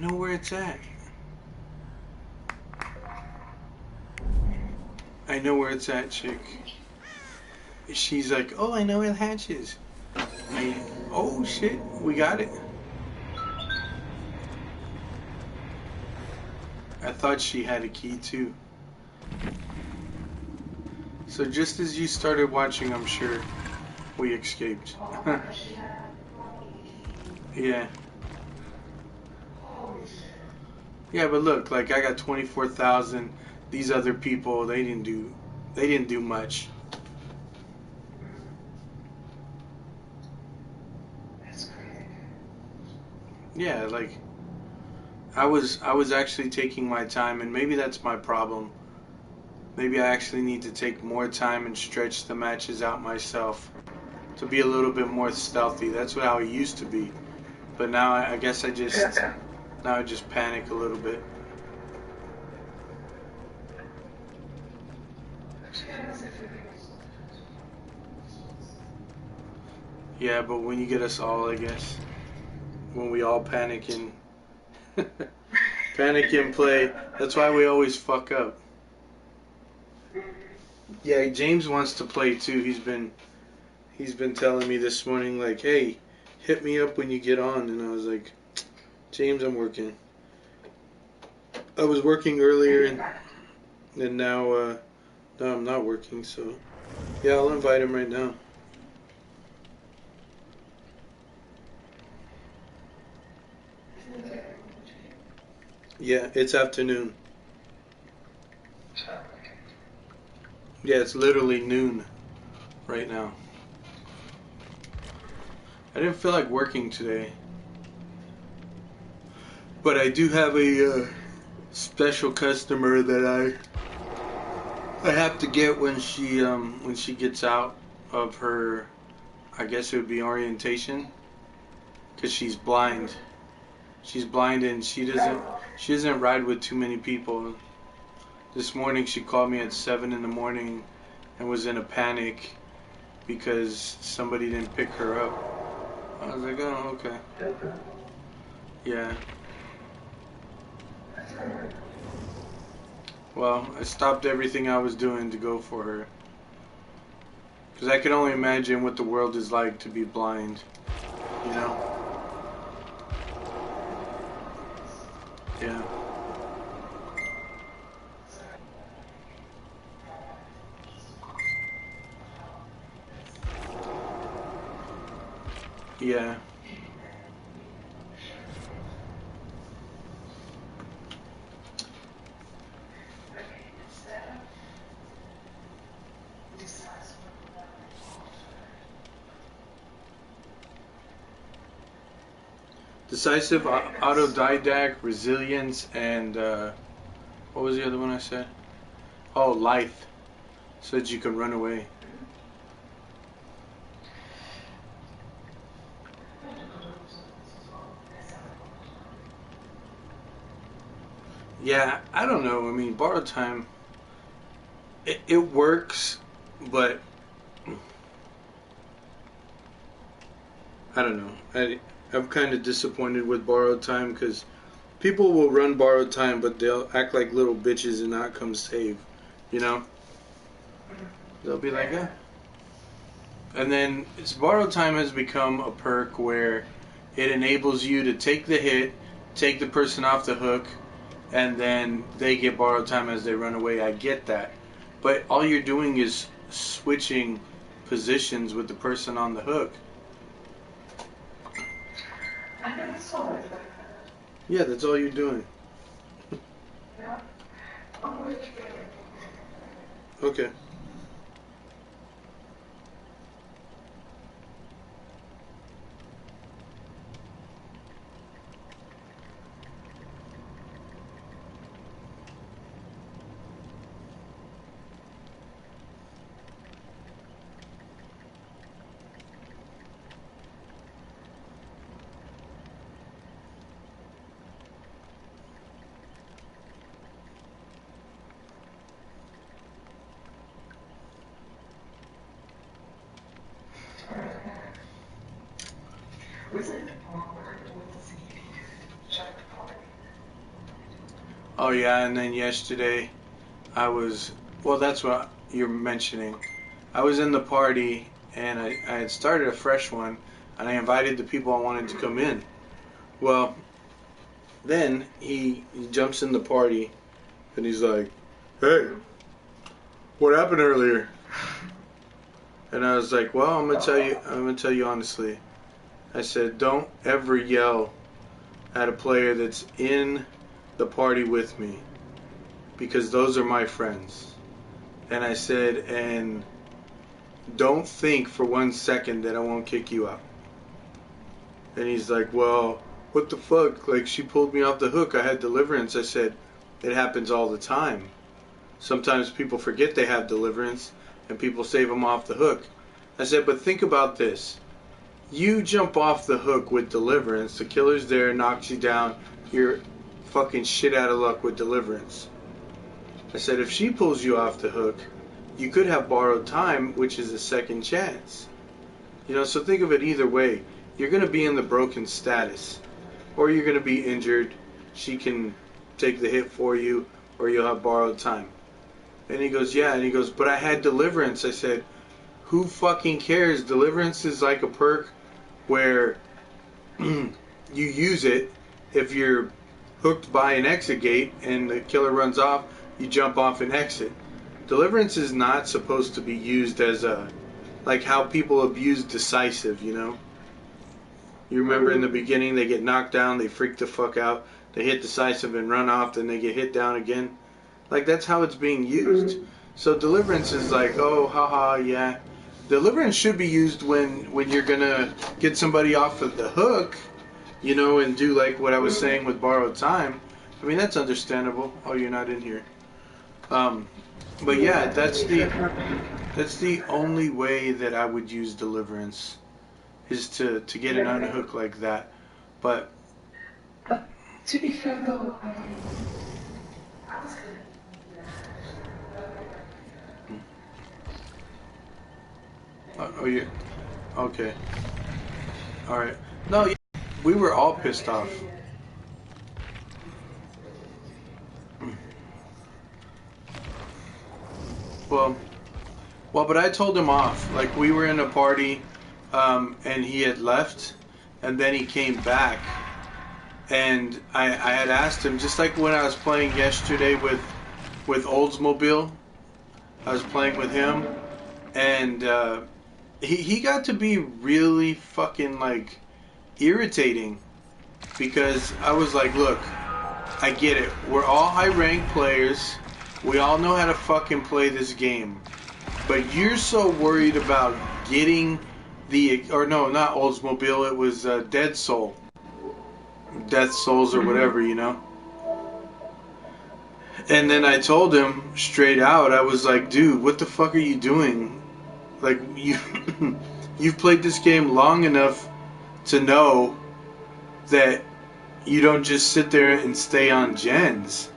know where it's at. I know where it's at, chick. She's like, oh, I know where the hatch is. Oh, shit. We got it. I thought she had a key, too. So just as you started watching, I'm sure, we escaped. Yeah. Yeah, but look, like I got 24,000. These other people, they didn't do much. Yeah, like I was actually taking my time, and maybe that's my problem. Maybe I actually need to take more time and stretch the matches out myself to be a little bit more stealthy. That's how I used to be. But now I guess I just panic a little bit. Yeah, but when you get us all, I guess, when we all panic and panic and play, that's why we always fuck up. Yeah, James wants to play too. He's been telling me this morning, like, hey, hit me up when you get on. And I was like, James, I'm working. I was working earlier, and now I'm not working. So yeah, I'll invite him right now. Yeah, it's afternoon. Yeah, it's literally noon right now. I didn't feel like working today, but I do have a special customer that I have to get when she gets out of her, I guess it would be orientation, because she's blind. She's blind and she doesn't ride with too many people. This morning she called me at 7 in the morning and was in a panic because somebody didn't pick her up. I was like, oh, okay. Yeah. Well, I stopped everything I was doing to go for her. Because I can only imagine what the world is like to be blind. You know? Yeah. Yeah. Decisive, autodidact, resilience, and what was the other one I said? Oh, life, so that you can run away. Yeah, I don't know. I mean, borrowed time, it works, but I don't know. I'm kind of disappointed with borrowed time because people will run borrowed time, but they'll act like little bitches and not come save. You know? They'll be like, yeah. And then borrowed time has become a perk where it enables you to take the hit, take the person off the hook, and then they get borrowed time as they run away. I get that. But all you're doing is switching positions with the person on the hook. Yeah, that's all you're doing. Okay. Oh yeah, and then yesterday I was, well, that's what you're mentioning. I was in the party and I had started a fresh one and I invited the people I wanted to come in. Well, then he jumps in the party and he's like, "Hey, what happened earlier?" And I was like, "Well, I'm gonna tell you honestly." I said, "Don't ever yell at a player that's in the party with me because those are my friends." And I said, "And don't think for 1 second that I won't kick you out." And he's like, "Well, what the fuck? Like, she pulled me off the hook. I had deliverance." I said, "It happens all the time. Sometimes people forget they have deliverance and people save them off the hook." I said, "But think about this. You jump off the hook with deliverance. The killer's there, knocks you down. You're fucking shit out of luck with deliverance." I said, "If she pulls you off the hook, you could have borrowed time, which is a second chance." So think of it either way. You're going to be in the broken status, or you're going to be injured. She can take the hit for you, or you'll have borrowed time. And he goes, "Yeah." And he goes, "But I had deliverance." I said, "Who fucking cares? Deliverance is like a perk where you use it if you're hooked by an exit gate and the killer runs off, you jump off and exit. Deliverance is not supposed to be used as like how people abuse decisive. You remember in the beginning they get knocked down, they freak the fuck out, they hit decisive and run off, then they get hit down again. Like, that's how it's being used. So deliverance is like, oh, haha, yeah. Deliverance should be used when you're gonna get somebody off of the hook, and do like what I was saying with borrowed time. I mean, that's understandable. Oh, you're not in here. But yeah, that's the only way that I would use deliverance, is to get an unhook like that. But To be fair though, oh, you okay? All right. No, yeah, we were all pissed off. Well, but I told him off. Like, we were in a party, and he had left, and then he came back, and I had asked him, just like when I was playing yesterday with Oldsmobile. I was playing with him, and he got to be really fucking like irritating, because I was like, "Look, I get it. We're all high ranked players. We all know how to fucking play this game. But you're so worried about getting or no, not Oldsmobile, it was Dead Soul. Death Souls or whatever. And then I told him straight out, I was like, "Dude, what the fuck are you doing? Like, you've played this game long enough to know that you don't just sit there and stay on gens."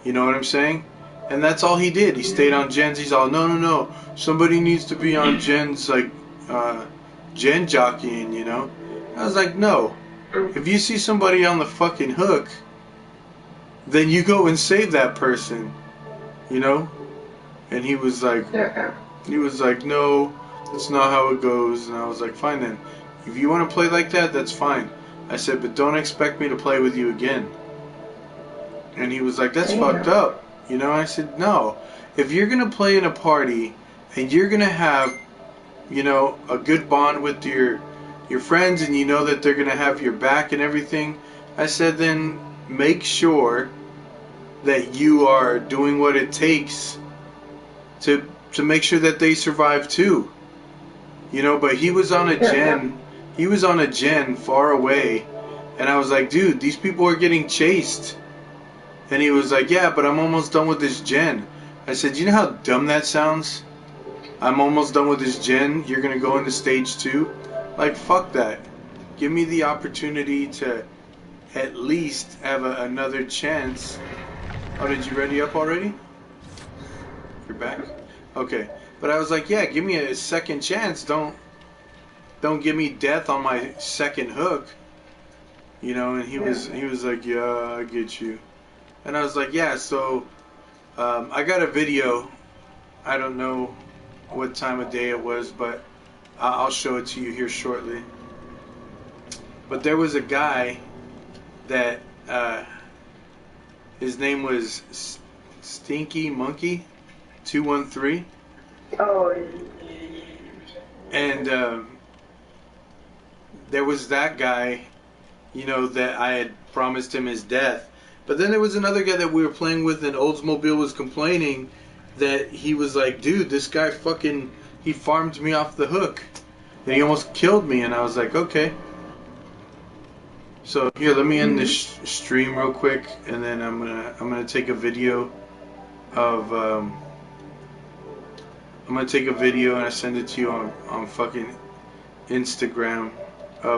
You know what I'm saying? And that's all he did. He stayed on gens. He's all, "No, no, no. Somebody needs to be on gens, like, gen jockeying. I was like, "No. If you see somebody on the fucking hook, then you go and save that person, you know?" And he was like, "No, that's not how it goes." And I was like, "Fine then. If you want to play like that, that's fine." I said, "But don't expect me to play with you again." And he was like, "That's fucked up." I said, "No. If you're going to play in a party and you're going to have, a good bond with your friends, and you know that they're going to have your back and everything," I said, "then make sure that you are doing what it takes to make sure that they survive too." But he was on a gen. He was on a gen far away, and I was like, "Dude, these people are getting chased." And he was like, "Yeah, but I'm almost done with this gen." I said, "You know how dumb that sounds? I'm almost done with this gen. You're gonna go into stage 2? Like, fuck that. Give me the opportunity to at least have another chance." Oh, did you ready up already? You're back? Okay. But I was like, "Yeah, give me a second chance. Don't give me death on my second hook." And he was like, "Yeah, I get you." And I was like, yeah, so I got a video. I don't know what time of day it was, but I'll show it to you here shortly. But there was a guy that his name was Stinky Monkey 213, Oh, and there was that guy, you know, that I had promised him his death. But then there was another guy that we were playing with, and Oldsmobile was complaining that he was like, dude, this guy fucking, he farmed me off the hook. And he almost killed me, and I was like, okay. So here, let me end this stream real quick, and then I'm gonna take a video of I'm gonna take a video and I send it to you on fucking Instagram.